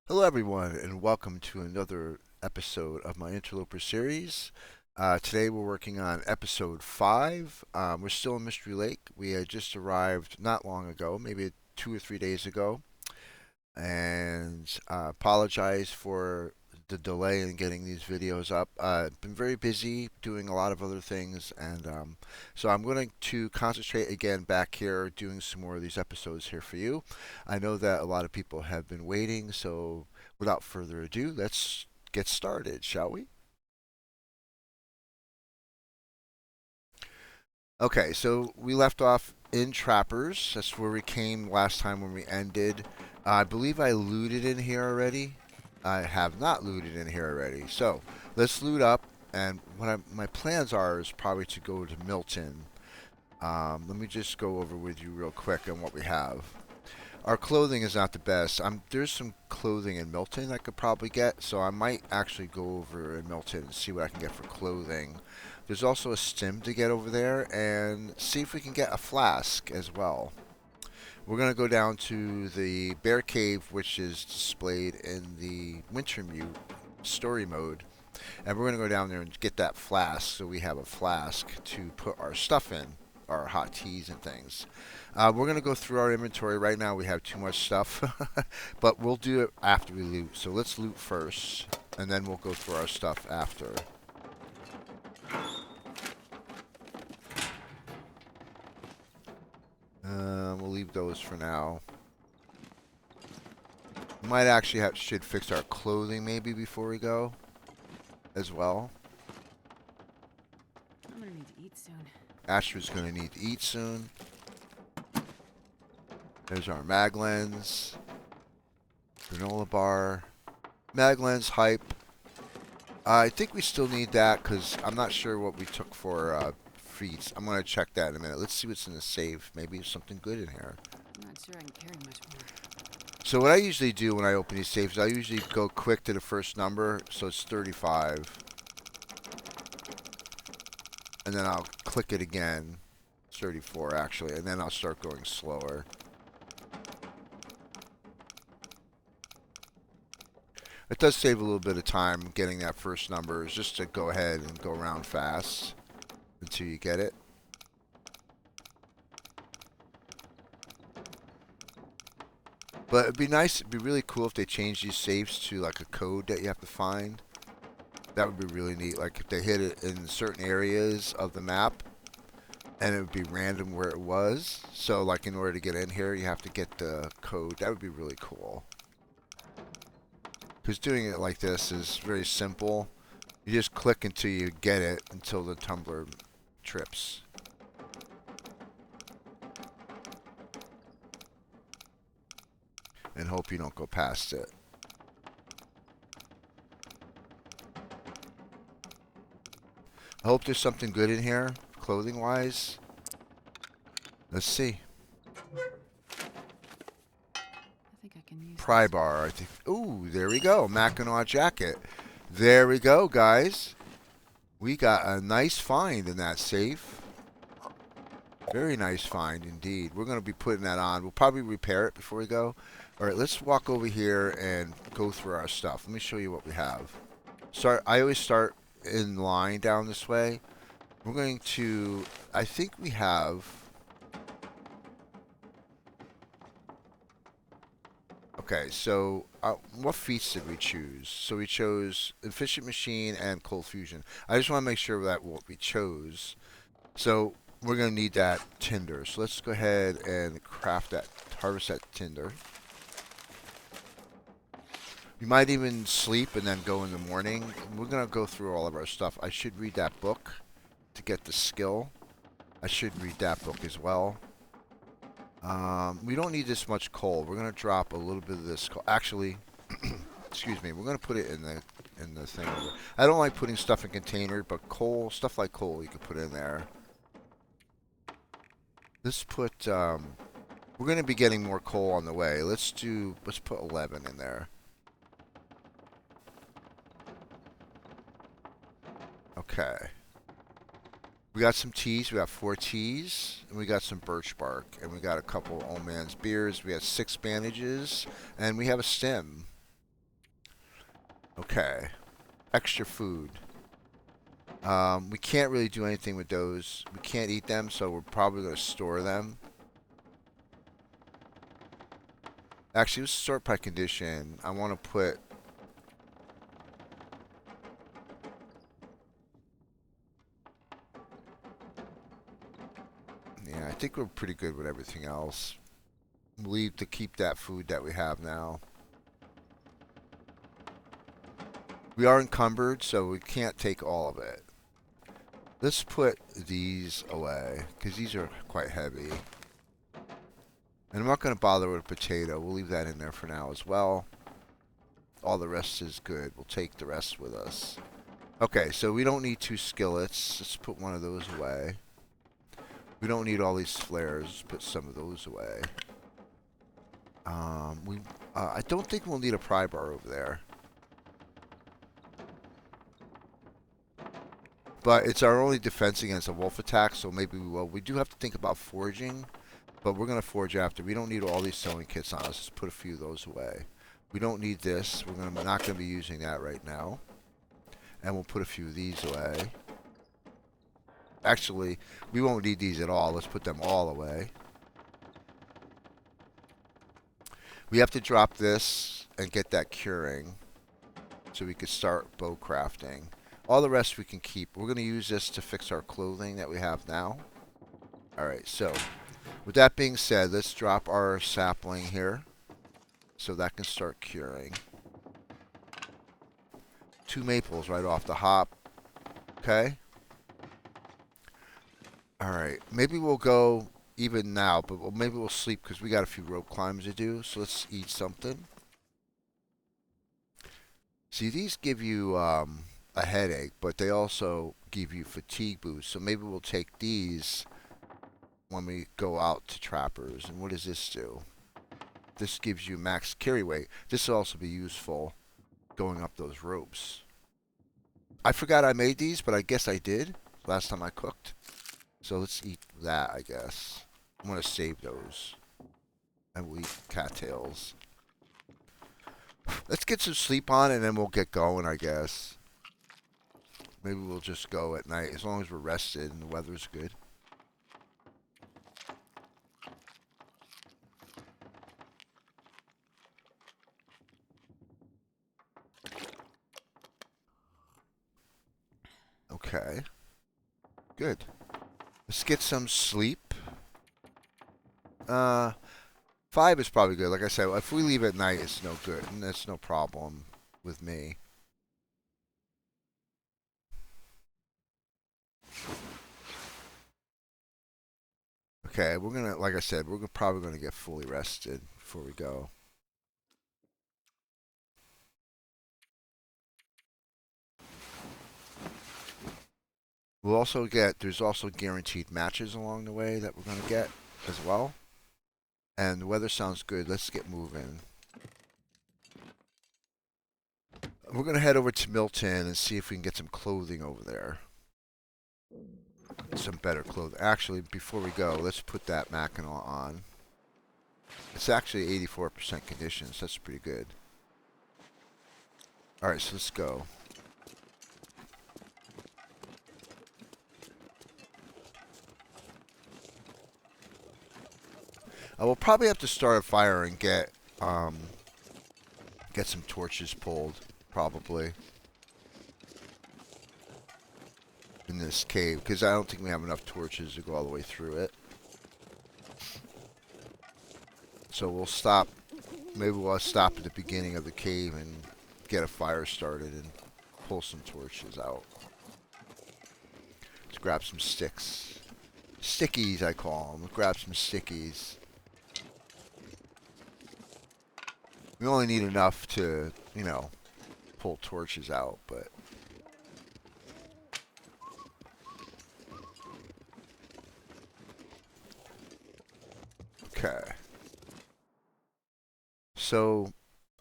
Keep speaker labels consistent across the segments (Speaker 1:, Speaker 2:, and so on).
Speaker 1: Hello, everyone, and welcome to another episode of my Interloper series. Today, we're working on episode 5. We're still in Mystery Lake. We had just arrived not long ago, maybe 2 or 3 days ago, and apologize for the delay in getting these videos up. Been very busy doing a lot of other things, and so I'm going to concentrate again back here doing some more of these episodes here for you. I know that a lot of people have been waiting, so without further ado, let's get started, shall we? Okay, so we left off in Trappers. That's where we came last time when we ended. I believe I looted in here already. I have not looted in here already. So let's loot up. And my plans are is probably to go to Milton. Let me just go over with you real quick on what we have. Our clothing is not the best. There's some clothing in Milton I could probably get, so I might actually go over in Milton and see what I can get for clothing. There's also a stim to get over there and see if we can get a flask as well. We're going to go down to the bear cave, which is displayed in the winter mute story mode, and we're going to go down there and get that flask so we have a flask to put our stuff in, our hot teas and things. We're going to go through our inventory. Right now we have too much stuff, but we'll do it after we loot. So let's loot first, and then we'll go through our stuff after. We'll leave those for now. We might actually should fix our clothing maybe before we go as well.
Speaker 2: I'm gonna need to eat soon.
Speaker 1: Astra's going to need to eat soon. There's our mag lens, granola bar, mag lens hype. I think we still need that because I'm not sure what we took for feats. I'm going to check that in a minute. Let's see what's in the safe. Maybe there's something good in here.
Speaker 2: I'm not sure I can carry much more.
Speaker 1: So what I usually do when I open these safes, I usually go quick to the first number, so it's 35. And then I'll click it again. It's 34 actually, and then I'll start going slower. It does save a little bit of time getting that first number, is just to go ahead and go around fast until you get it. But it'd be really cool if they changed these safes to like a code that you have to find. That would be really neat. Like if they hit it in certain areas of the map, and it would be random where it was. So like in order to get in here, you have to get the code. That would be really cool. Because doing it like this is very simple. You just click until you get it, until the tumbler trips. And hope you don't go past it. I hope there's something good in here, clothing-wise. Let's see.
Speaker 2: I think I can use
Speaker 1: Pry
Speaker 2: this.
Speaker 1: bar, I think. Ooh, there we go. Mackinac jacket. There we go, guys. We got a nice find in that safe. Very nice find indeed. We're going to be putting that on. We'll probably repair it before we go. All right, let's walk over here and go through our stuff. Let me show you what we have. I always start in line down this way. We're going to, I think we have, okay, so what feats did we choose? So we chose Efficient Machine and Cold Fusion. I just want to make sure that what we chose. So we're going to need that tinder. So let's go ahead and craft that, harvest that tinder. We might even sleep and then go in the morning. We're going to go through all of our stuff. I should read that book to get the skill. I should read that book as well. We don't need this much coal. We're going to drop a little bit of this coal. Actually, excuse me, we're going to put it in the thing. I don't like putting stuff in container, but coal, stuff like coal, you can put in there. Let's put, we're going to be getting more coal on the way. Let's put 11 in there. Okay. We got some teas. We got 4 teas. And we got some birch bark. And we got a couple old man's beers. We got 6 bandages. And we have a stem. Okay. Extra food. We can't really do anything with those. We can't eat them, so we're probably going to store them. Actually, let's sort by condition. I want to put... Yeah, I think we're pretty good with everything else. We'll leave to keep that food that we have now. We are encumbered, so we can't take all of it. Let's put these away, because these are quite heavy. And I'm not going to bother with a potato. We'll leave that in there for now as well. All the rest is good. We'll take the rest with us. Okay, so we don't need 2 skillets. Let's put one of those away. We don't need all these flares. Let's put some of those away. I don't think we'll need a pry bar over there. But it's our only defense against a wolf attack, so maybe we will. We do have to think about forging, but we're going to forge after. We don't need all these sewing kits on us. Let's put a few of those away. We don't need this. We're not going to be using that right now. And we'll put a few of these away. Actually, we won't need these at all. Let's put them all away. We have to drop this and get that curing so we could start bow crafting. All the rest we can keep. We're going to use this to fix our clothing that we have now. Alright, so with that being said, let's drop our sapling here so that can start curing. 2 maples right off the hop. Okay. Alright, maybe we'll go even now, but maybe we'll sleep because we got a few rope climbs to do. So let's eat something. See, these give you a headache, but they also give you fatigue boost. So maybe we'll take these when we go out to trappers. And what does this do? This gives you max carry weight. This will also be useful going up those ropes. I forgot I made these, but I guess I did last time I cooked. So let's eat that, I guess. I'm going to save those. And we'll eat cattails. Let's get some sleep on and then we'll get going, I guess. Maybe we'll just go at night as long as we're rested and the weather's good. Okay. Good. Let's get some sleep. 5 is probably good. Like I said, if we leave at night, it's no good. And that's no problem with me. Okay, we're gonna, like I said, we're probably gonna get fully rested before we go. We'll also get, there's also guaranteed matches along the way that we're gonna get as well. And the weather sounds good. Let's get moving. We're gonna head over to Milton and see if we can get some clothing over there. Some better clothing. Actually, before we go, let's put that Mackinac on. It's actually 84% conditions. That's pretty good. Alright, so let's go. I will probably have to start a fire and get some torches pulled, probably. In this cave, because I don't think we have enough torches to go all the way through it. So we'll stop, maybe we'll stop at the beginning of the cave and get a fire started and pull some torches out. Let's grab some sticks. Stickies, I call them. Let's grab some stickies. We only need enough to, you know, pull torches out, but... Okay. So,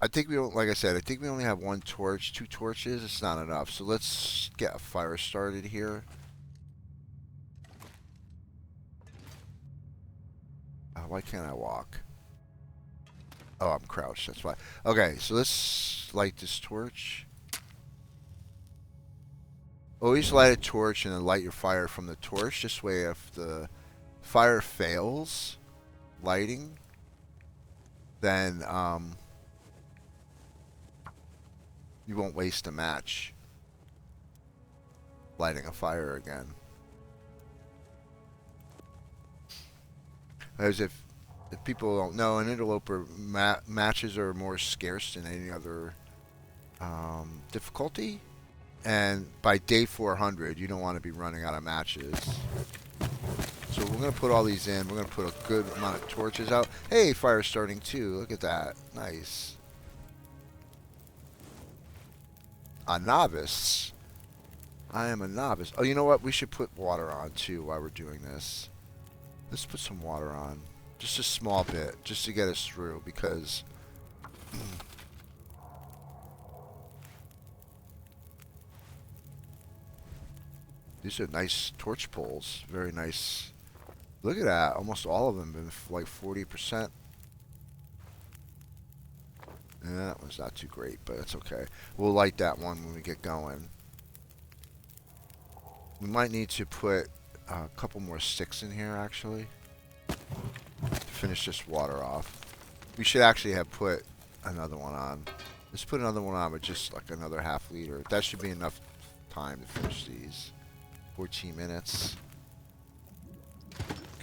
Speaker 1: I think we don't, like I said, I think we only have 1 torch, 2 torches. It's not enough. So let's get a fire started here. Why can't I walk? Oh, I'm crouched. That's why. Okay, so let's light this torch. Always light a torch and then light your fire from the torch. This way, if the fire fails lighting, then you won't waste a match lighting a fire again. As if people don't know, in Interloper, matches are more scarce than any other difficulty. And by day 400, you don't want to be running out of matches. So we're going to put all these in. We're going to put a good amount of torches out. Hey, fire's starting too. Look at that. Nice. A novice. I am a novice. Oh, you know what? We should put water on too while we're doing this. Let's put some water on. Just a small bit, just to get us through, because these are nice torch poles. Very nice. Look at that. Almost all of them been like 40%. And that one's not too great, but it's okay. We'll light that one when we get going. We might need to put a couple more sticks in here, actually, to finish this water off. We should actually have put another one on. Let's put another one on with just like another half liter. That should be enough time to finish these. 14 minutes.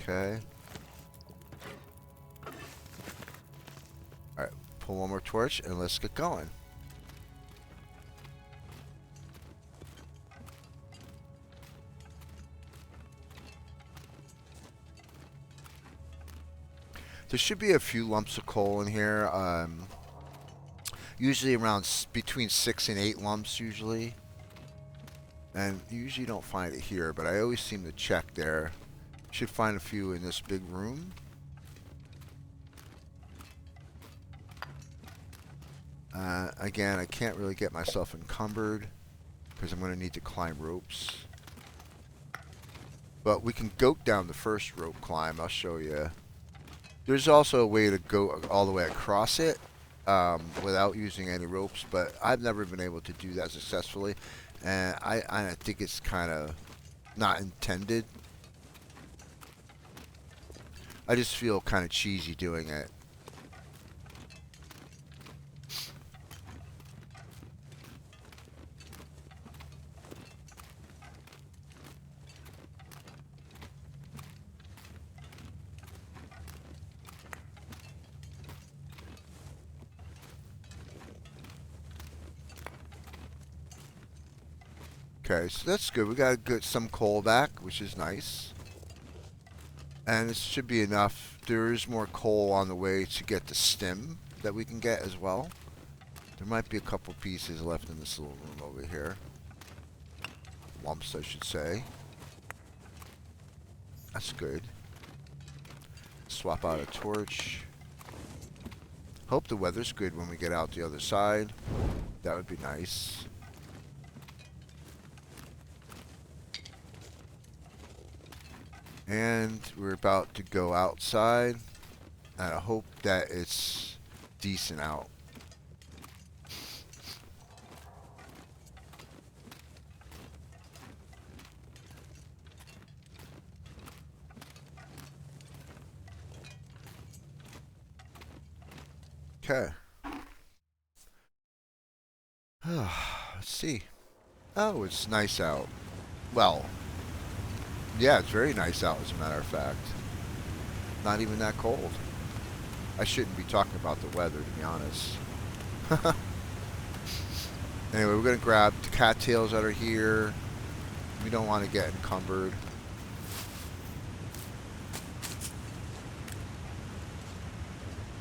Speaker 1: Okay. Alright, pull one more torch and let's get going. There should be a few lumps of coal in here. Usually around between 6 and 8 lumps usually. And you usually don't find it here, but I always seem to check there. Should find a few in this big room. Again, I can't really get myself encumbered because I'm going to need to climb ropes. But we can goat down the first rope climb. I'll show you. There's also a way to go all the way across it without using any ropes, but I've never been able to do that successfully. And I think it's kind of not intended. I just feel kind of cheesy doing it. Okay, so that's good. We got some coal back, which is nice. And this should be enough. There is more coal on the way to get the stem that we can get as well. There might be a couple pieces left in this little room over here. Lumps, I should say. That's good. Swap out a torch. Hope the weather's good when we get out the other side. That would be nice. And we're about to go outside. And I hope that it's decent out. Okay. Let's see. Oh, it's nice out. Well, yeah, it's very nice out, as a matter of fact. Not even that cold. I shouldn't be talking about the weather, to be honest. Anyway, we're going to grab the cattails that are here. We don't want to get encumbered.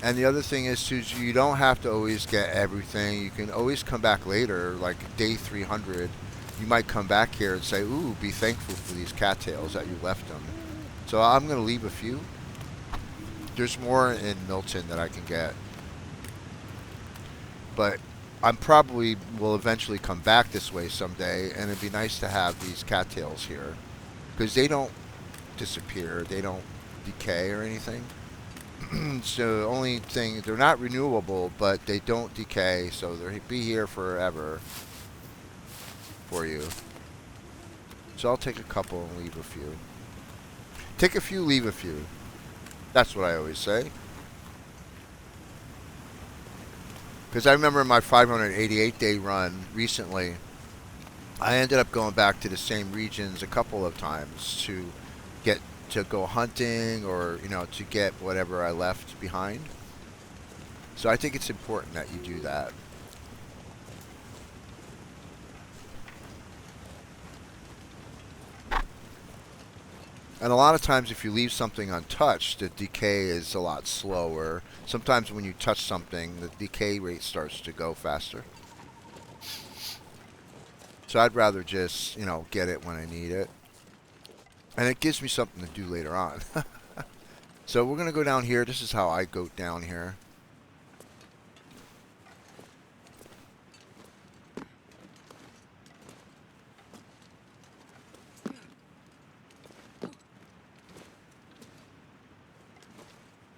Speaker 1: And the other thing is, too, you don't have to always get everything. You can always come back later, like day 300. You might come back here and say, ooh, be thankful for these cattails that you left them. So I'm going to leave a few. There's more in Milton that I can get. But I probably will eventually come back this way someday, and it'd be nice to have these cattails here. Because they don't disappear, they don't decay or anything. So the only thing, they're not renewable, but they don't decay, so they'll be here forever for you. So I'll take a couple and leave a few. Take a few, leave a few. That's what I always say. Because I remember my 588-day run recently, I ended up going back to the same regions a couple of times get to go hunting or, to get whatever I left behind. So I think it's important that you do that. And a lot of times if you leave something untouched, the decay is a lot slower. Sometimes when you touch something, the decay rate starts to go faster. So I'd rather just, get it when I need it. And it gives me something to do later on. So we're going to go down here. This is how I go down here.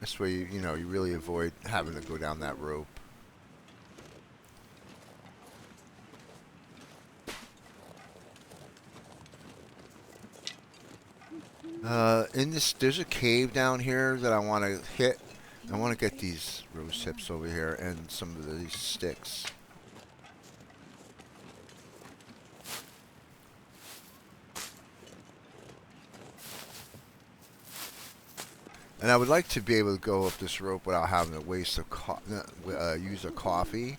Speaker 1: This way, you really avoid having to go down that rope. There's a cave down here that I want to hit. I want to get these rose hips over here and some of these sticks. And I would like to be able to go up this rope without having to waste use a coffee.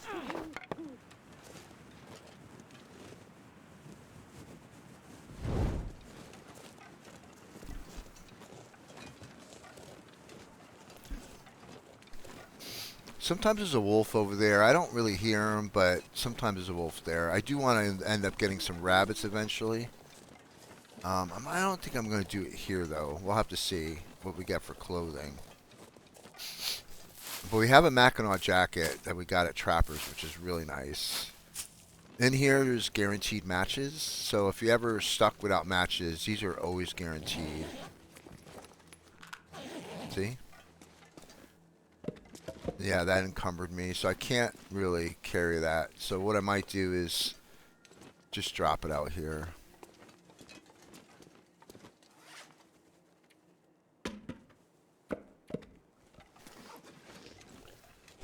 Speaker 1: Sometimes there's a wolf over there. I don't really hear him, but sometimes there's a wolf there. I do want to end up getting some rabbits eventually. I don't think I'm going to do it here, though. We'll have to see what we get for clothing. But we have a Mackinac jacket that we got at Trappers, which is really nice. In here, there's guaranteed matches. So if you ever stuck without matches, these are always guaranteed. See? Yeah, that encumbered me, so I can't really carry that. So what I might do is just drop it out here.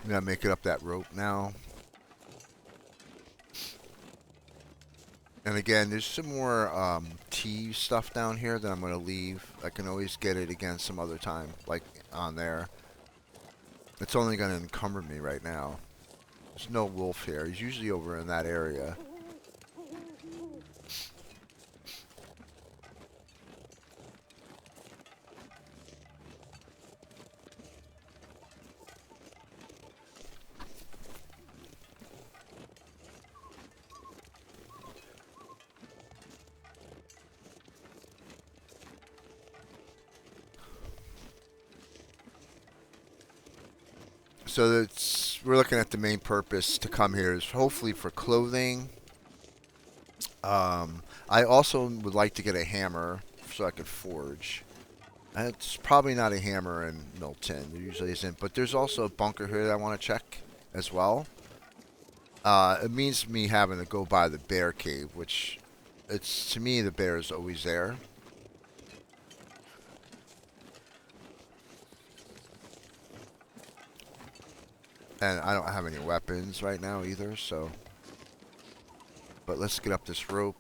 Speaker 1: I'm going to make it up that rope now. And again, there's some more tea stuff down here that I'm going to leave. I can always get it again some other time, like on there. It's only going to encumber me right now. There's no wolf here. He's usually over in that area. So we're looking at the main purpose to come here is hopefully for clothing. I also would like to get a hammer so I could forge. It's probably not a hammer in Milton. There usually isn't. But there's also a bunker here that I want to check as well. It means me having to go by the bear cave, which to me the bear is always there. And I don't have any weapons right now either, so. But let's get up this rope.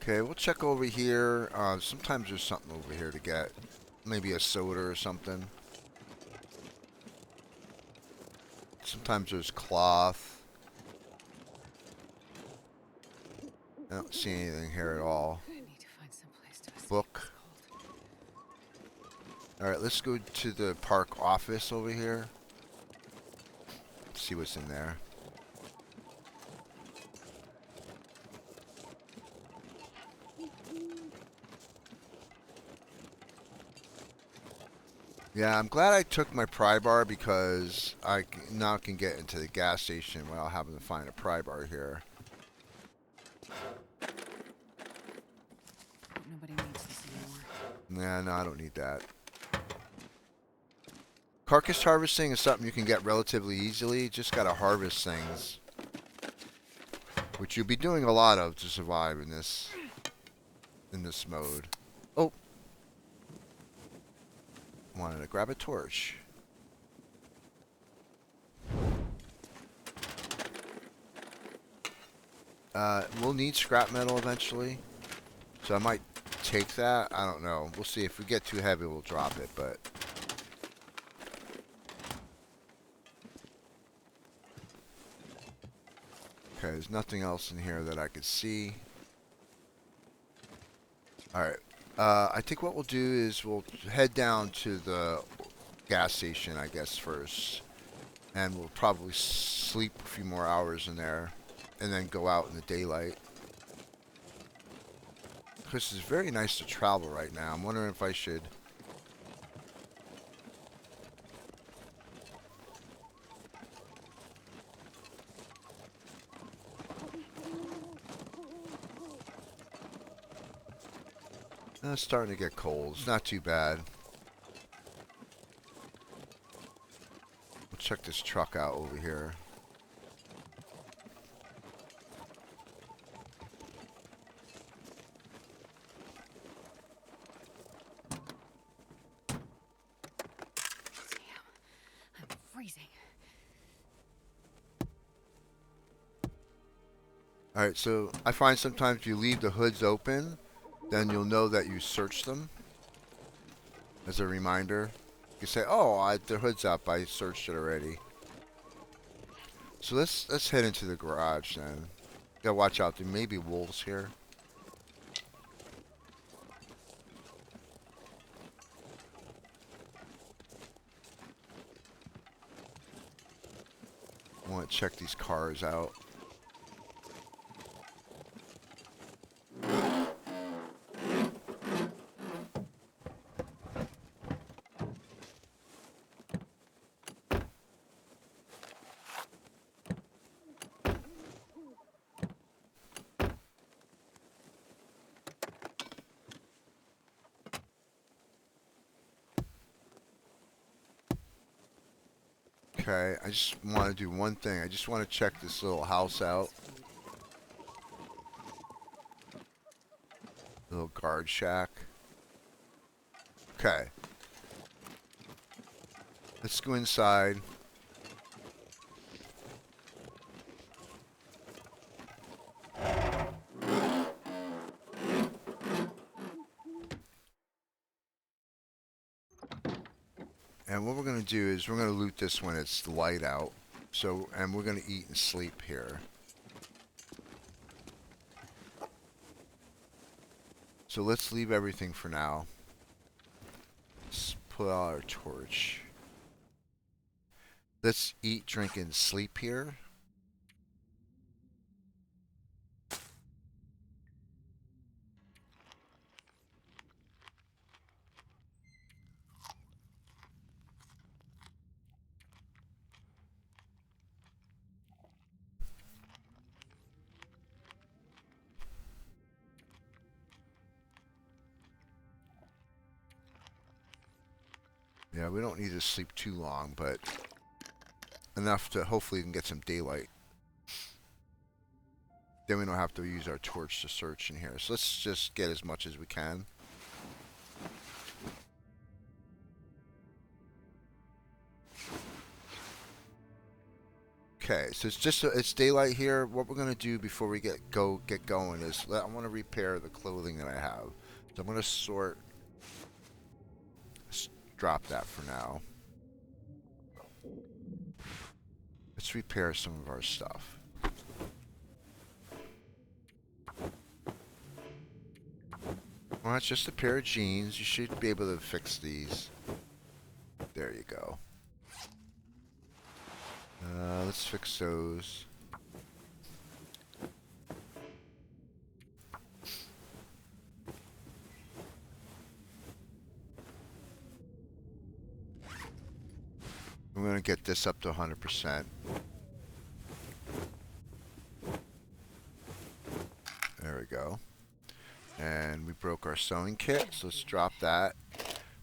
Speaker 1: Okay, we'll check over here. Sometimes there's something over here to get. Maybe a soda or something. Sometimes there's cloth. I don't see anything here at all.
Speaker 2: I need to find some place to escape
Speaker 1: Book.
Speaker 2: this cold.
Speaker 1: Alright, let's go to the park office over here. See what's in there. Yeah, I'm glad I took my pry bar because now can get into the gas station without having to find a pry bar here.
Speaker 2: Hope nobody needs this anymore.
Speaker 1: Nah, no, I don't need that. Carcass harvesting is something you can get relatively easily. Just gotta harvest things, which you'll be doing a lot of to survive in this mode. Oh, wanted to grab a torch. We'll need scrap metal eventually, so I might take that. I don't know. We'll see. If we get too heavy, we'll drop it, but... Okay, there's nothing else in here that I could see. Alright. I think what we'll do is we'll head down to the gas station, I guess, first. And we'll probably sleep a few more hours in there. And then go out in the daylight. This is very nice to travel right now. I'm wondering if I should... It's starting to get cold. It's not too bad. We'll check this truck out over here.
Speaker 2: Damn, I'm freezing.
Speaker 1: Alright, so I find sometimes if you leave the hoods open, then you'll know that you searched them. As a reminder. You say, oh, the hood's up. I searched it already. So let's head into the garage then. Gotta watch out. There may be wolves here. I want to check these cars out. Okay, I just want to do one thing. I just want to check this little house out. Little guard shack. Okay. Let's go inside. And what we're going to do is we're going to loot this when it's light out. So, and we're going to eat and sleep here. So let's leave everything for now. Let's pull out our torch. Let's eat, drink, and sleep here. Yeah, we don't need to sleep too long, but enough to hopefully we can get some daylight. Then we don't have to use our torch to search in here. So let's just get as much as we can. Okay, so it's daylight here. What we're gonna do before we get going is I want to repair the clothing that I have. So I'm gonna sort. Let's drop that for now. Let's repair some of our stuff. Well, it's just a pair of jeans. You should be able to fix these. There you go. Let's fix those. We're going to get this up to 100%. There we go. And we broke our sewing kit, so let's drop that.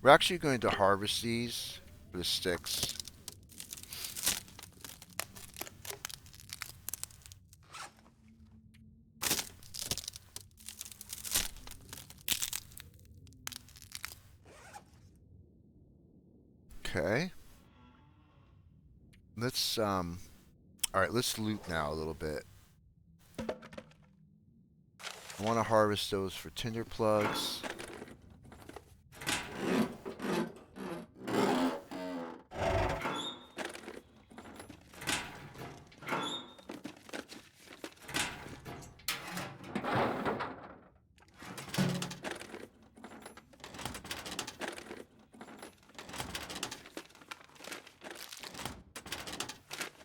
Speaker 1: We're actually going to harvest these for the sticks. Okay. Let's alright, let's loot now a little bit. I want to harvest those for tinder plugs.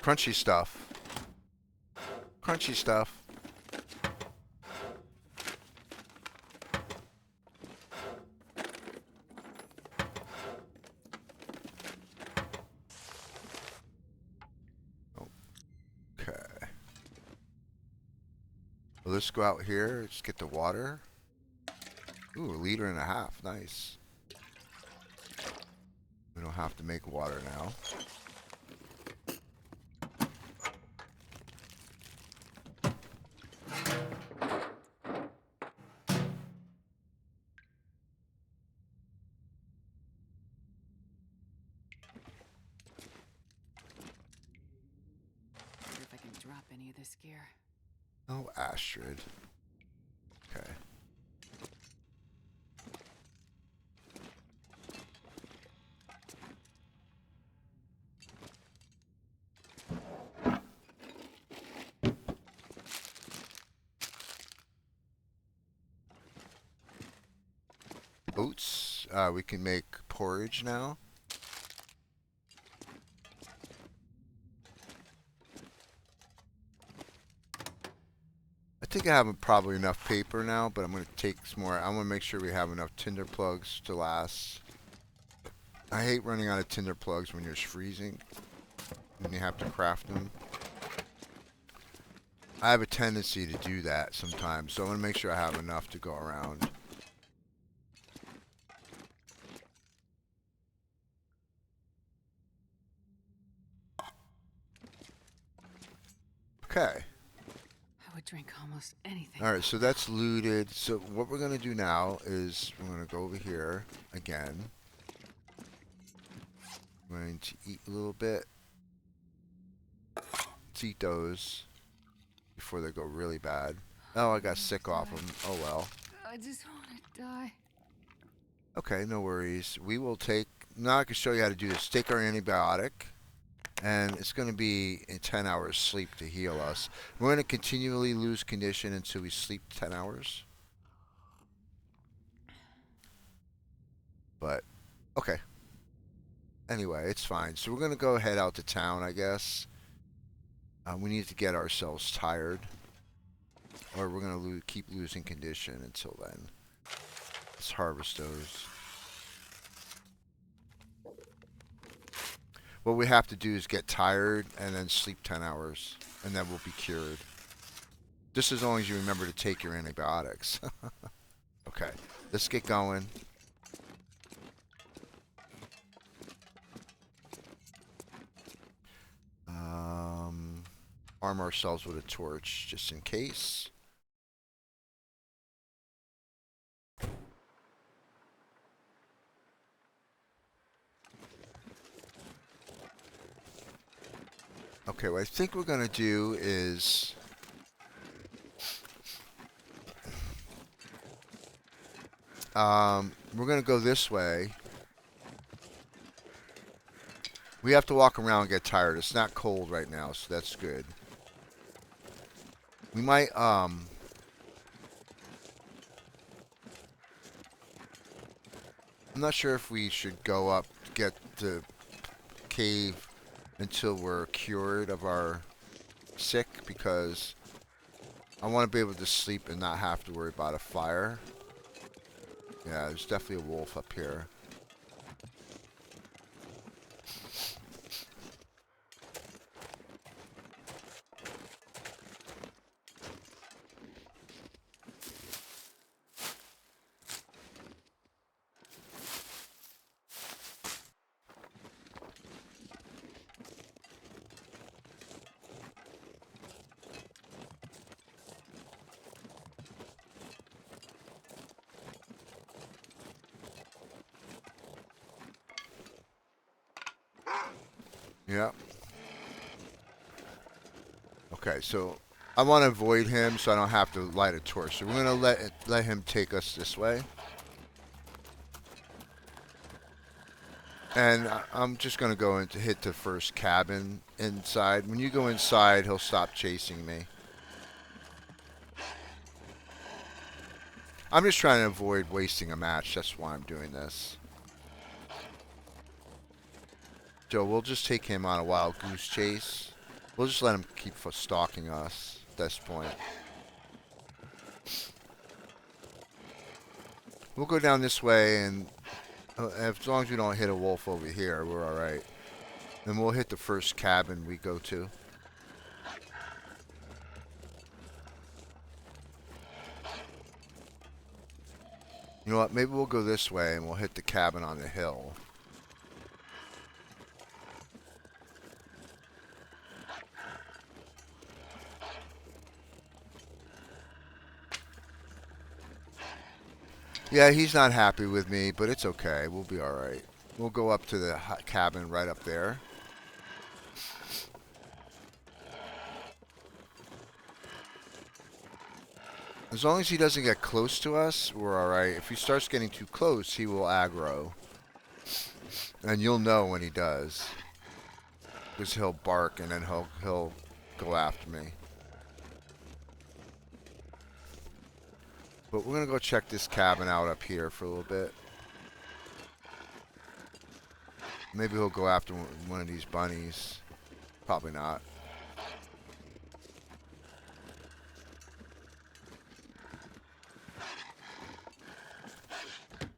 Speaker 1: Crunchy stuff. Crunchy stuff. Okay. Well, let's go out here. Let's get the water. Ooh, 1.5 liters. Nice. We don't have to make water now.
Speaker 2: Wonder if I can drop any of this gear.
Speaker 1: Oh, Astrid. Okay. Oats. We can make porridge now. I think I have probably enough paper now, but I'm going to take some more. I want to make sure we have enough tinder plugs to last. I hate running out of tinder plugs when you're freezing, when you have to craft them. I have a tendency to do that sometimes, so I want to make sure I have enough to go around. Okay.
Speaker 2: I would drink almost anything.
Speaker 1: Alright, so that's looted. So what we're going to do now is we're going to go over here again. I'm going to eat a little bit. Let's eat those before they go really bad. Oh, I got sick off them. Oh well.
Speaker 2: I just want to die.
Speaker 1: Okay, no worries. We will take... Now I can show you how to do this. Take our antibiotic. And it's going to be in 10 hours sleep to heal us. We're going to continually lose condition until we sleep 10 hours. But, okay. Anyway, it's fine. So we're going to go head out to town, I guess. We need to get ourselves tired. Or we're going to keep losing condition until then. Let's harvest those. What we have to do is get tired and then sleep 10 hours. And then we'll be cured. Just as long as you remember to take your antibiotics. Okay, let's get going. Arm ourselves with a torch just in case. Okay, what I think we're going to do is... we're going to go this way. We have to walk around and get tired. It's not cold right now, so that's good. We might, I'm not sure if we should go up to get the cave until we're cured of our sick, because I want to be able to sleep and not have to worry about a fire. Yeah, there's definitely a wolf up here. Yeah. Okay, so I want to avoid him so I don't have to light a torch. So we're gonna let him take us this way, and I'm just gonna go in to hit the first cabin inside. When you go inside, he'll stop chasing me. I'm just trying to avoid wasting a match. That's why I'm doing this. So we'll just take him on a wild goose chase. We'll just let him keep stalking us at this point. We'll go down this way, and as long as we don't hit a wolf over here, we're all right. And we'll hit the first cabin we go to. You know what? Maybe we'll go this way, and we'll hit the cabin on the hill. Yeah, he's not happy with me, but it's okay. We'll be all right. We'll go up to the cabin right up there. As long as he doesn't get close to us, we're all right. If he starts getting too close, he will aggro. And you'll know when he does. Because he'll bark and then he'll go after me. But we're going to go check this cabin out up here for a little bit. Maybe he'll go after one of these bunnies. Probably not.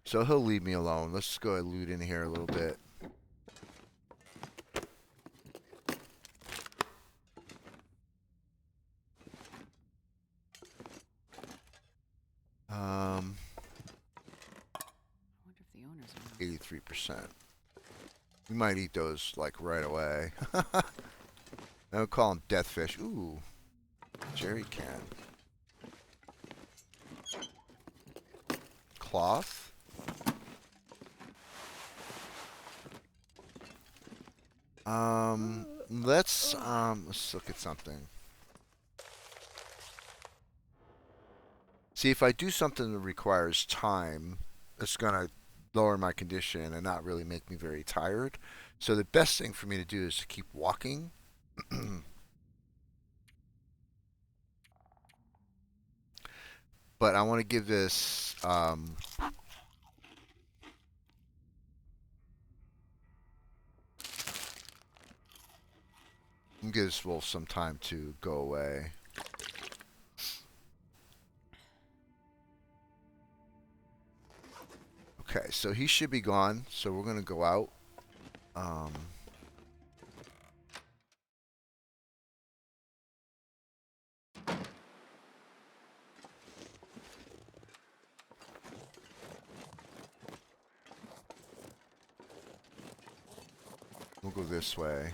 Speaker 1: So he'll leave me alone. Let's go and loot in here a little bit.
Speaker 2: I wonder if the owners are around.
Speaker 1: 83%. We might eat those like right away. I would call them death fish. Ooh, jerry can. Cloth. Let's look at something. See, if I do something that requires time, it's gonna lower my condition and not really make me very tired. So the best thing for me to do is to keep walking. But I want to give this give this wolf some time to go away. Okay, so he should be gone. So we're gonna go out. We'll go this way.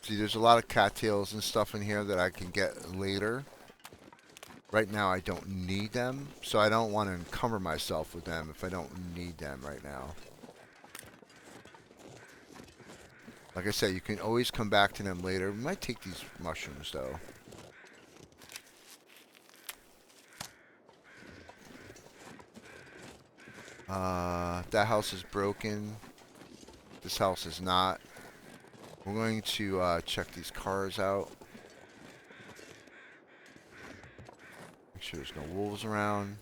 Speaker 1: See, there's a lot of cattails and stuff in here that I can get later. Right now, I don't need them, so I don't want to encumber myself with them if I don't need them right now. Like I said, you can always come back to them later. We might take these mushrooms, though. That house is broken. This house is not. We're going to check these cars out. Make sure there's no wolves around.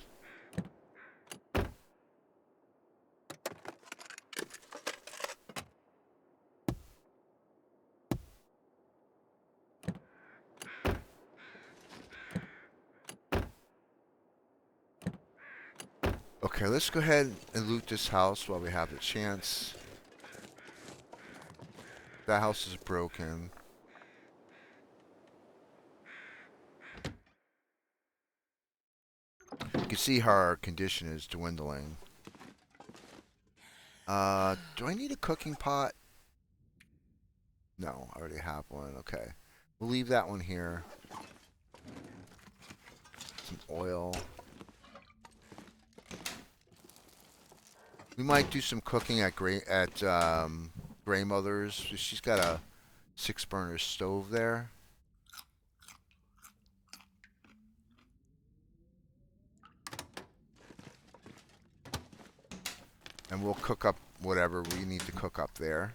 Speaker 1: Okay, let's go ahead and loot this house while we have the chance. That house is broken. You can see how our condition is dwindling. Do I need a cooking pot? No, I already have one. Okay. We'll leave that one here. Some oil. We might do some cooking at Grandmother's. She's got 6-burner stove there. And we'll cook up whatever we need to cook up there.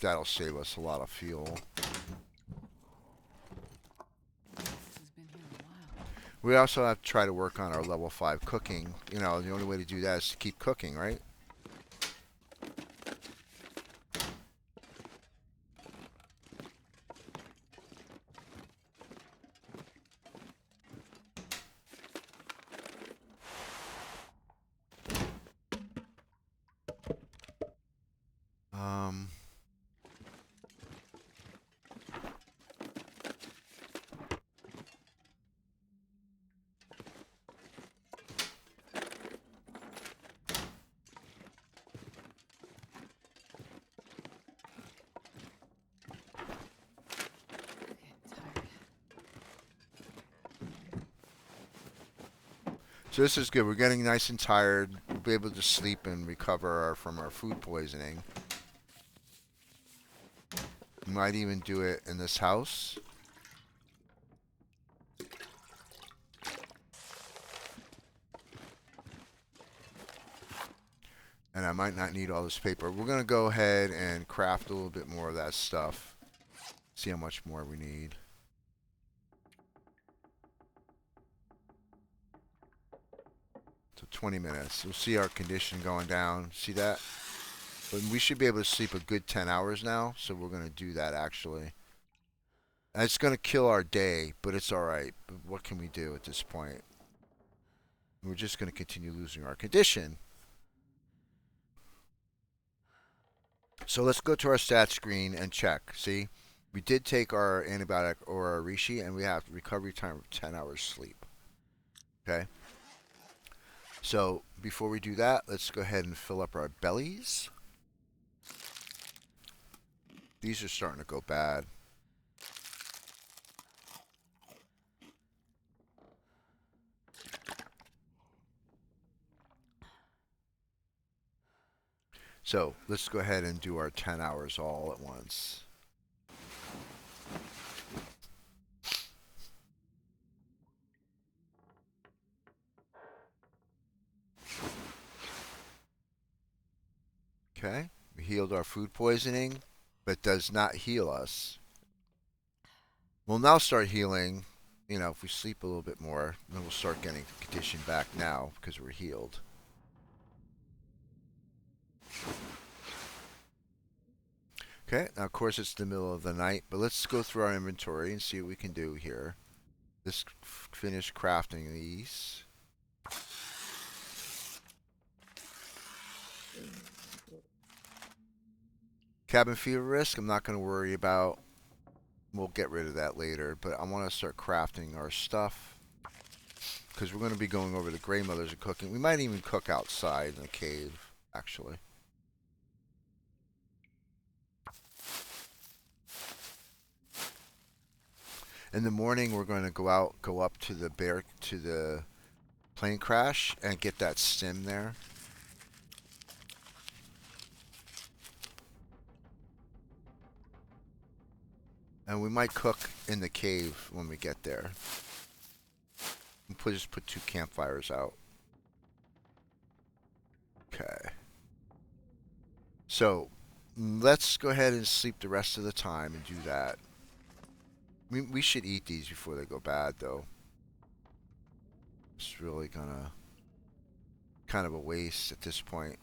Speaker 1: That'll save us a lot of fuel.
Speaker 2: This has been here a while.
Speaker 1: We also have to try to work on our level 5 cooking. You know, the only way to do that is to keep cooking, right? Um,
Speaker 2: Getting tired.
Speaker 1: so this is good. We're getting nice and tired. We'll be able to sleep and recover from our food poisoning. We might even do it in this house. And I might not need all this paper. We're going to go ahead and craft a little bit more of that stuff. See how much more we need. So 20 minutes. We'll see our condition going down. See that? But we should be able to sleep a good 10 hours now. So we're going to do that actually. And it's going to kill our day, but it's alright. But what can we do at this point? We're just going to continue losing our condition. So let's go to our stat screen and check. See, we did take our antibiotic or our reishi, and we have recovery time of 10 hours sleep. Okay. So before we do that, let's go ahead and fill up our bellies. These are starting to go bad. So let's go ahead and do our 10 hours all at once. Okay, we healed our food poisoning, but does not heal us. We'll now start healing. You know, if we sleep a little bit more, then we'll start getting the condition back now because we're healed. Okay, now of course it's the middle of the night, but let's go through our inventory and see what we can do here. Let's finish crafting these. Cabin fever risk, I'm not going to worry about. We'll get rid of that later, but I want to start crafting our stuff because we're going to be going over the Grey Mothers and cooking. We might even cook outside in the cave, actually. In the morning, we're going to go up to the plane crash and get that stim there. And we might cook in the cave when we get there. Just put 2 campfires out. Okay. So, let's go ahead and sleep the rest of the time and do that. We should eat these before they go bad, though. It's really gonna... kind of a waste at this point.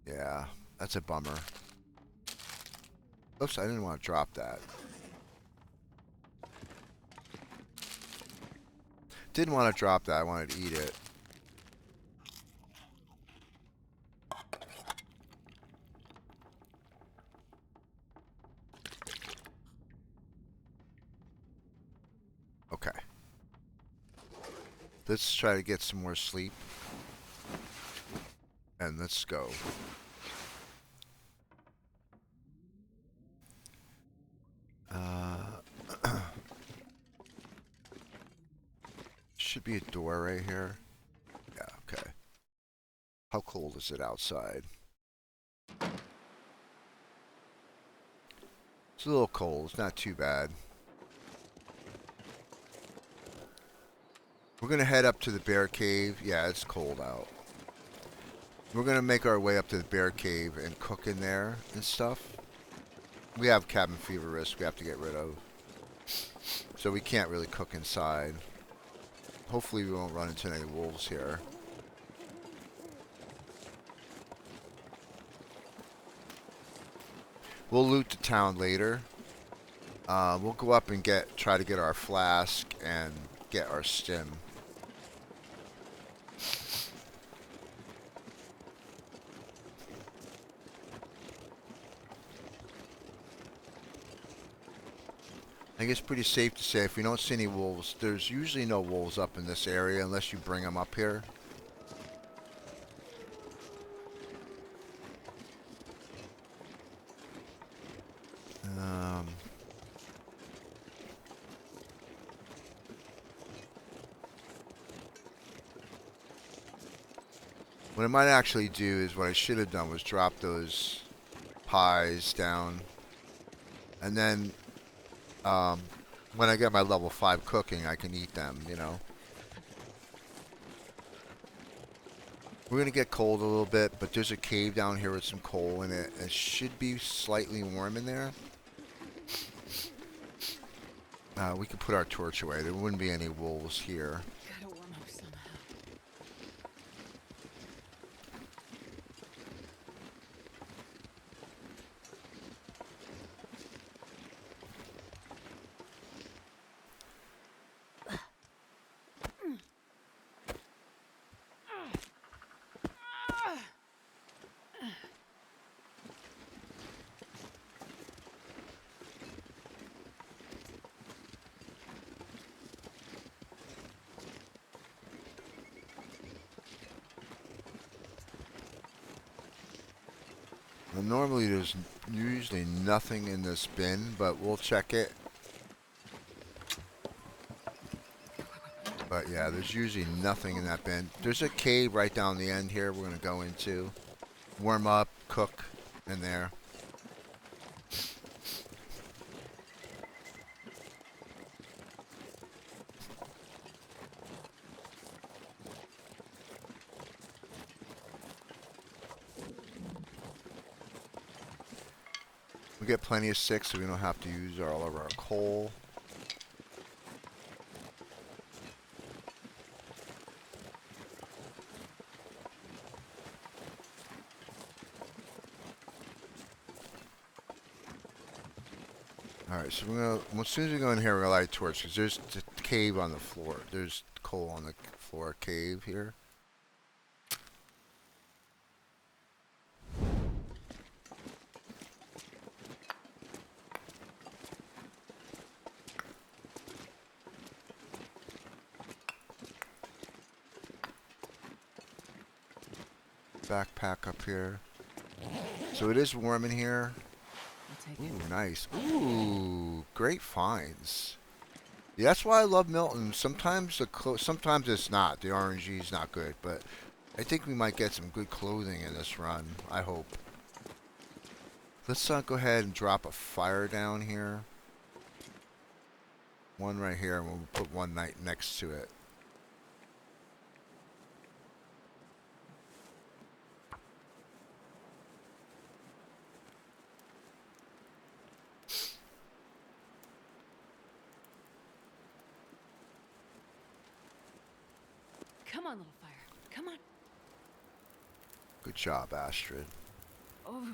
Speaker 1: Yeah, that's a bummer. Oops, I didn't want to drop that. Didn't want to drop that, I wanted to eat it. Okay. Let's try to get some more sleep. And let's go. should be a door right here. Yeah, okay. How cold is it outside? It's a little cold. It's not too bad. We're going to head up to the bear cave. Yeah, it's cold out. We're going to make our way up to the bear cave and cook in there and stuff. We have cabin fever risk we have to get rid of. So we can't really cook inside. Hopefully we won't run into any wolves here. We'll loot the town later. We'll go up and try to get our flask and get our stim. I think it's pretty safe to say if we don't see any wolves, there's usually no wolves up in this area unless you bring them up here. What I might actually do is what I should have done was drop those pies down. And then when I get my level 5 cooking, I can eat them, you know. We're going to get cold a little bit, but there's a cave down here with some coal in it. It should be slightly warm in there. We could put our torch away. There wouldn't be any wolves here.
Speaker 2: Gotta warm up somehow.
Speaker 1: Well, normally there's usually nothing in this bin, but we'll check it. But yeah, there's usually nothing in that bin. There's a cave right down the end here we're going to go into. Warm up, cook in there. We get plenty of sticks, so we don't have to use all of our coal. Alright, so we're gonna, as soon as we go in here, we're gonna light a torch, because there's a cave on the floor. There's coal on the floor cave here. Backpack up here. So it is warm in here.
Speaker 2: I'll take
Speaker 1: Ooh,
Speaker 2: it.
Speaker 1: nice. Ooh, great finds. Yeah, that's why I love Milton. Sometimes sometimes it's not. The RNG is not good, but I think we might get some good clothing in this run. I hope. Let's go ahead and drop a fire down here. One right here, and we'll put one next to it.
Speaker 2: Come on, little fire. Come on.
Speaker 1: Good job, Astrid.
Speaker 2: Oh,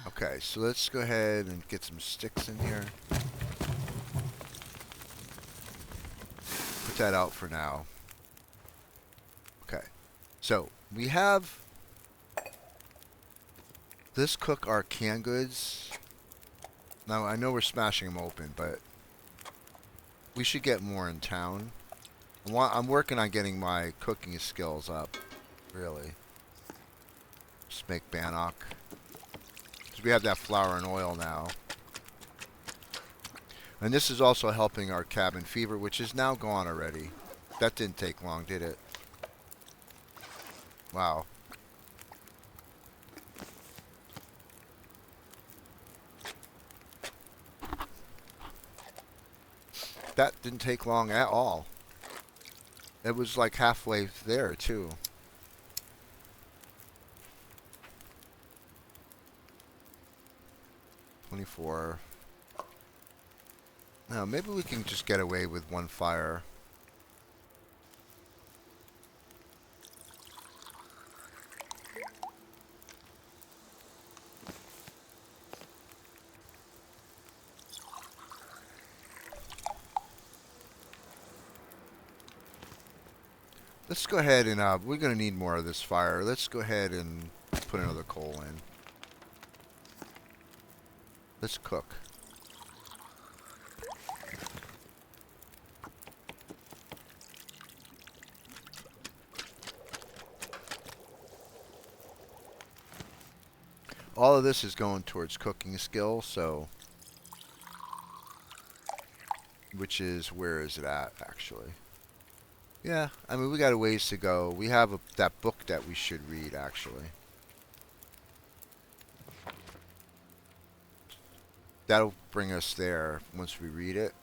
Speaker 1: Okay, so let's go ahead and get some sticks in here. Put that out for now. Okay, so we have let's cook our canned goods. Now I know we're smashing them open, but we should get more in town. I'm working on getting my cooking skills up, really. Just make bannock. We have that flour and oil now. And this is also helping our cabin fever, which is now gone already. That didn't take long, did it? Wow. That didn't take long at all. It was like halfway there, too. $24. Now, maybe we can just get away with one fire. Let's go ahead and, we're going to need more of this fire. Let's go ahead and put another coal in. Let's cook. All of this is going towards cooking skill, so... Which is, where is it at, actually? Yeah, I mean, we got a ways to go. We have that book that we should read, actually. That'll bring us there once we read it.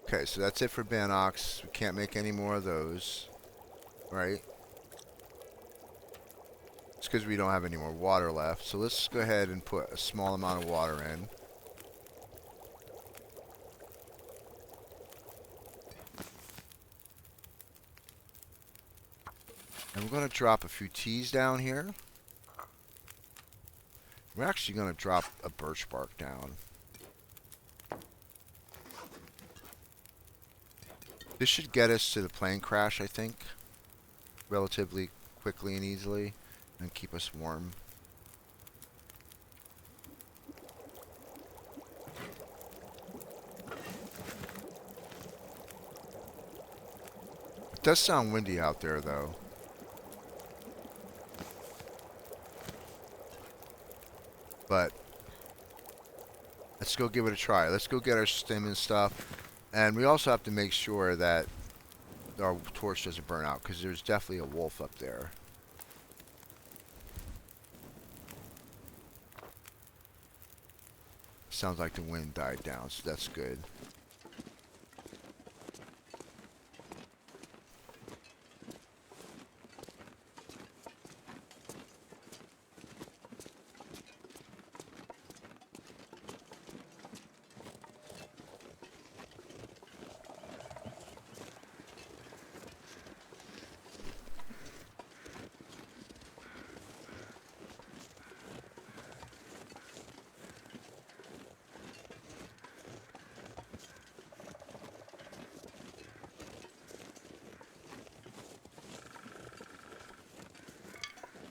Speaker 1: Okay, so that's it for Banox. We can't make any more of those, right? It's because we don't have any more water left. So let's go ahead and put a small amount of water in. And we're going to drop a few teas down here. We're actually going to drop a birch bark down. This should get us to the plane crash, I think, relatively quickly and easily, and keep us warm. It does sound windy out there, though. But let's go give it a try. Let's go get our stim and stuff. And we also have to make sure that our torch doesn't burn out, because there's definitely a wolf up there. Sounds like the wind died down, so that's good.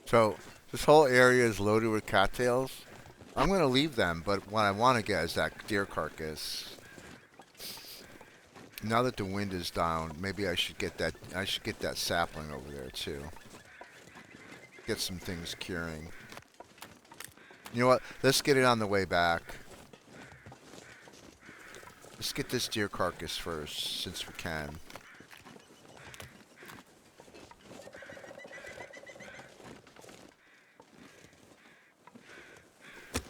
Speaker 1: So, this whole area is loaded with cattails. I'm going to leave them, but what I want to get is that deer carcass. Now that the wind is down, maybe I should get that sapling over there too. Get some things curing. You know what? Let's get it on the way back. Let's get this deer carcass first, since we can.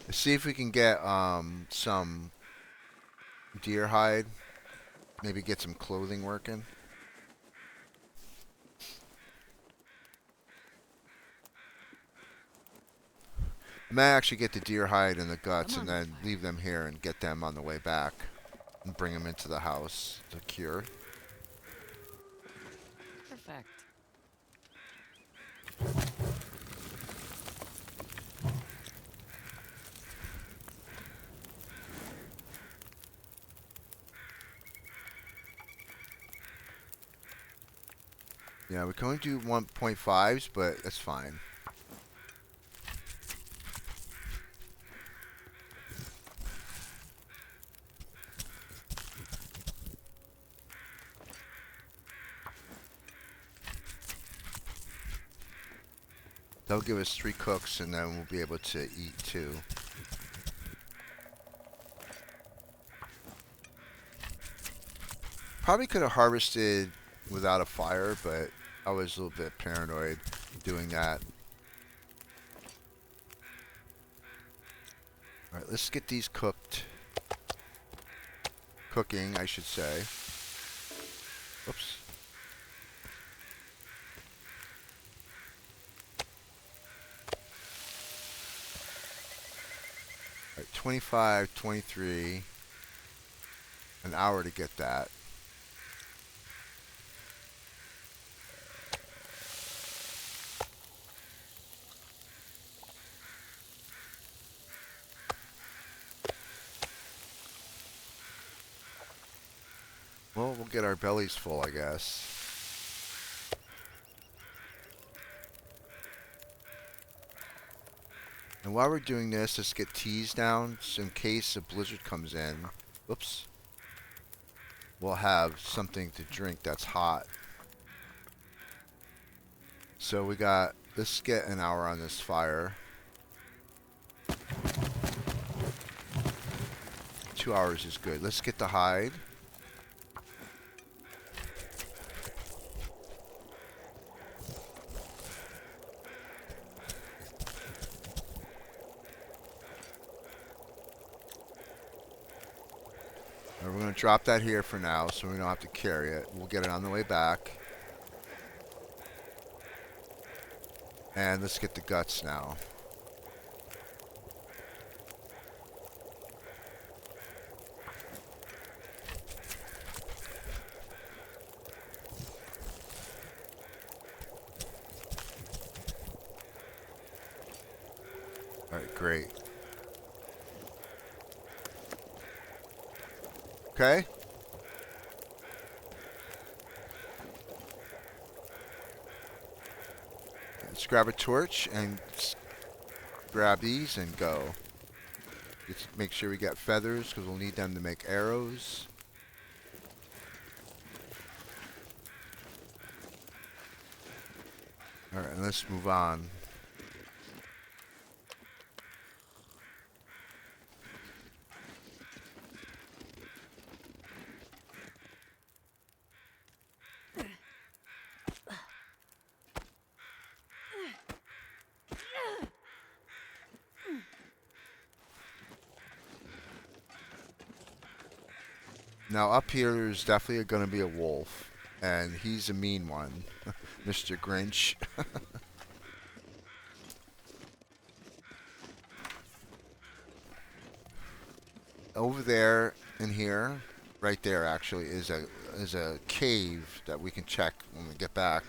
Speaker 1: Let's see if we can get some deer hide. Maybe get some clothing working. I may actually get the deer hide and the guts and then leave them here and get them on the way back. And bring them into the house to cure.
Speaker 2: Perfect.
Speaker 1: Yeah, we can only do 1.5s, but that's fine. They'll give us 3 cooks, and then we'll be able to eat too. Probably could have harvested without a fire, but I was a little bit paranoid doing that. All right, let's get these cooked. Cooking, I should say. Oops. All right, 25, 23. An hour to get that. Well, we'll get our bellies full, I guess. And while we're doing this, let's get teas down, so in case a blizzard comes in. Oops. We'll have something to drink that's hot. So we got, let's get an hour on this fire. 2 hours is good. Let's get the hide. And we're going to drop that here for now so we don't have to carry it. We'll get it on the way back. And let's get the guts now. Alright, great. Okay. Let's grab a torch and grab these and go. Let's make sure we got feathers because we'll need them to make arrows. Alright, and let's move on. Now up here there's definitely going to be a wolf. And he's a mean one. Mr. Grinch. Over there in here, right there actually, is a cave that we can check when we get back.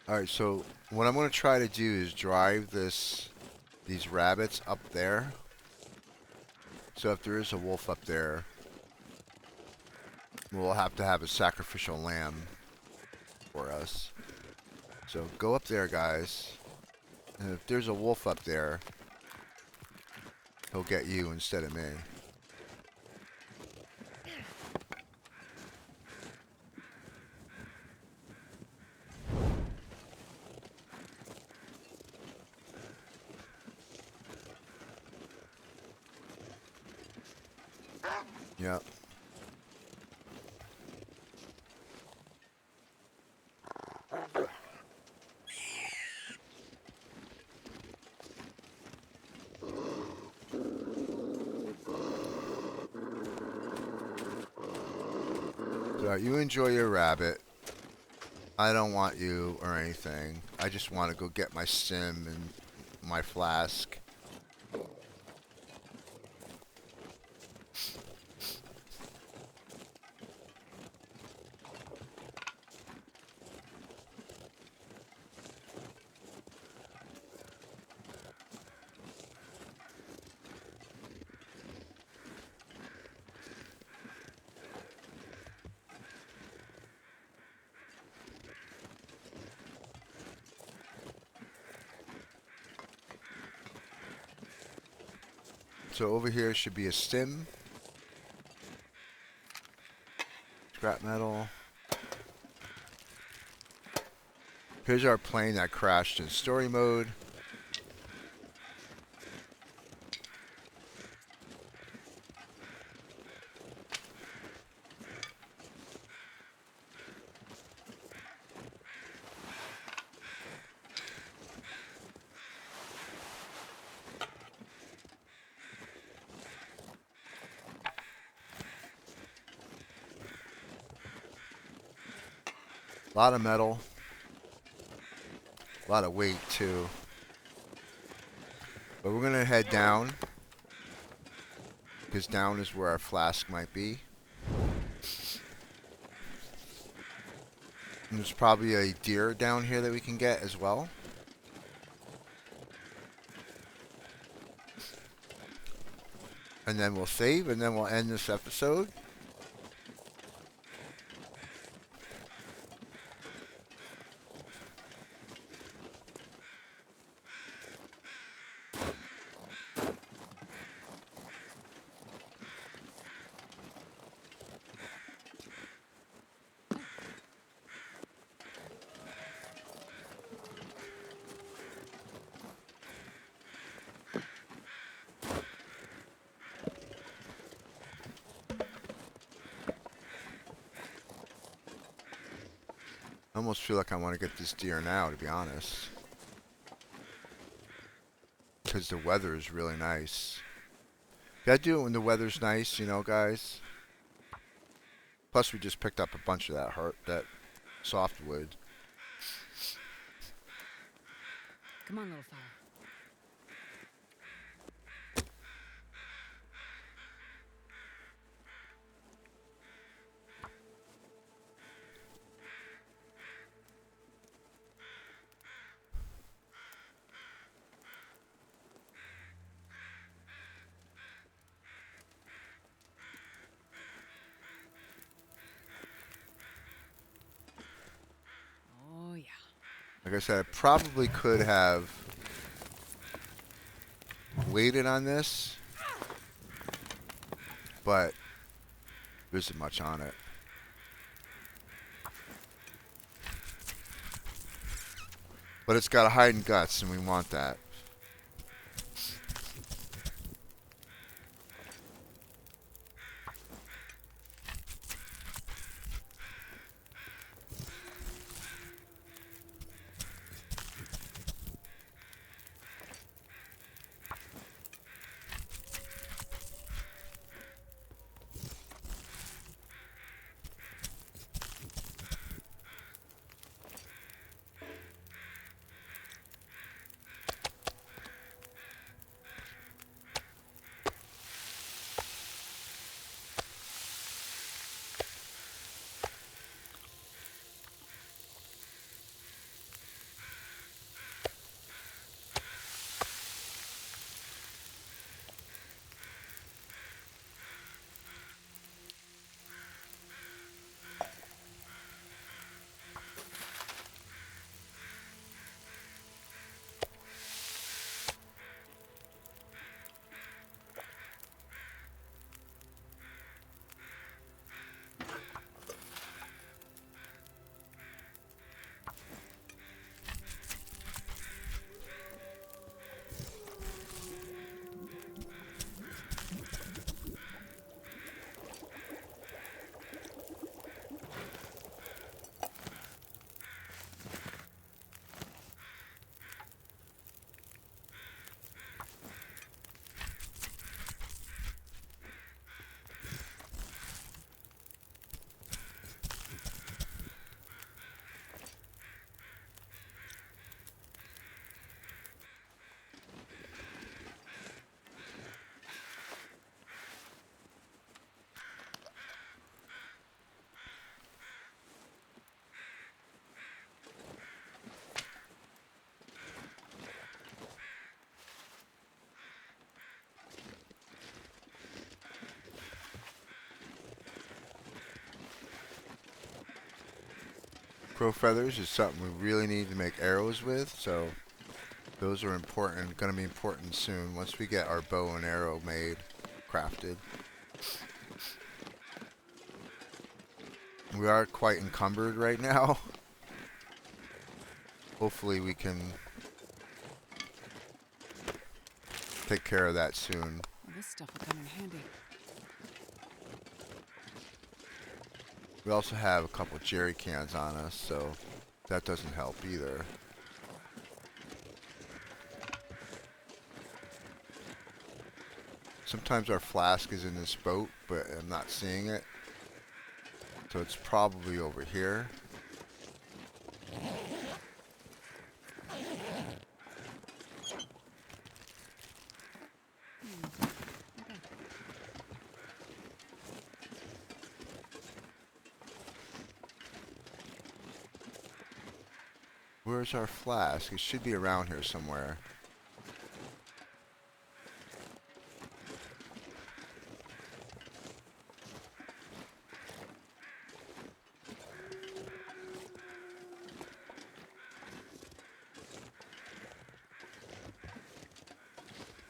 Speaker 1: Alright, so what I'm going to try to do is drive these rabbits up there. So if there is a wolf up there, we'll have to have a sacrificial lamb for us. So go up there, guys. And if there's a wolf up there, he'll get you instead of me. Yep. Sweetheart, you enjoy your rabbit. I don't want you or anything. I just want to go get my sim and my flask. So over here should be a stim. Scrap metal. Here's our plane that crashed in story mode. A lot of metal. A lot of weight too. But we're gonna head down, because down is where our flask might be. And there's probably a deer down here that we can get as well. And then we'll save, and then we'll end this episode. I almost feel like I want to get this deer now, to be honest. Because the weather is really nice. Gotta do it when the weather's nice, you know, guys. Plus, we just picked up a bunch of that softwood.
Speaker 2: Come on, little fire. Oh, yeah.
Speaker 1: Like I said, I probably could have waited on this, but there isn't much on it. But it's got a hide and guts, and we want that. Crow feathers is something we really need to make arrows with, so those are important, going to be important soon once we get our bow and arrow made, crafted. We are quite encumbered right now. Hopefully we can take care of that soon.
Speaker 2: Well, this stuff will come in handy.
Speaker 1: We also have a couple jerry cans on us, so that doesn't help either. Sometimes our flask is in this boat, but I'm not seeing it. So it's probably over here.
Speaker 2: Okay.
Speaker 1: Where's our flask? It should be around here somewhere.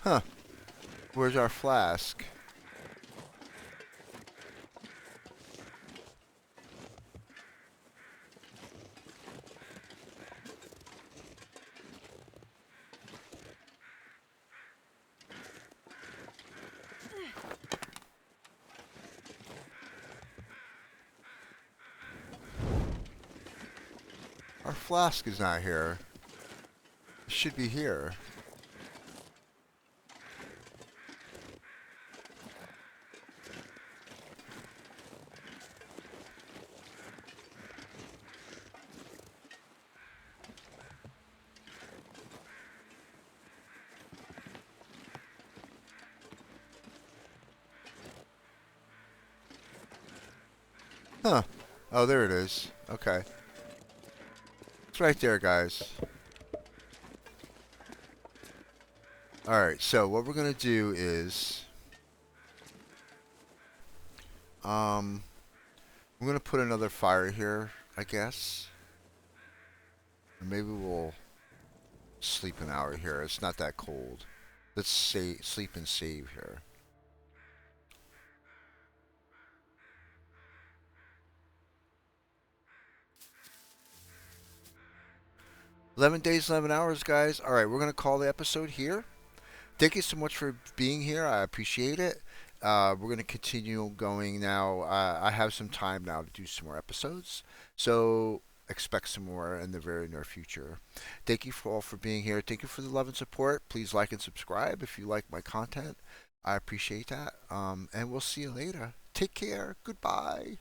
Speaker 1: Huh. Where's our flask? Our flask is not here. It should be here. Huh. Oh, there it is. Okay. It's right there, guys. Alright, so what we're going to do is... we're going to put another fire here, I guess. Or maybe we'll sleep an hour here. It's not that cold. Let's sleep and save here. 11 days, 11 hours, guys. All right, we're going to call the episode here. Thank you so much for being here. I appreciate it. We're going to continue going now. I have some time now to do some more episodes. So expect some more in the very near future. Thank you for all for being here. Thank you for the love and support. Please like and subscribe if you like my content. I appreciate that. And we'll see you later. Take care. Goodbye.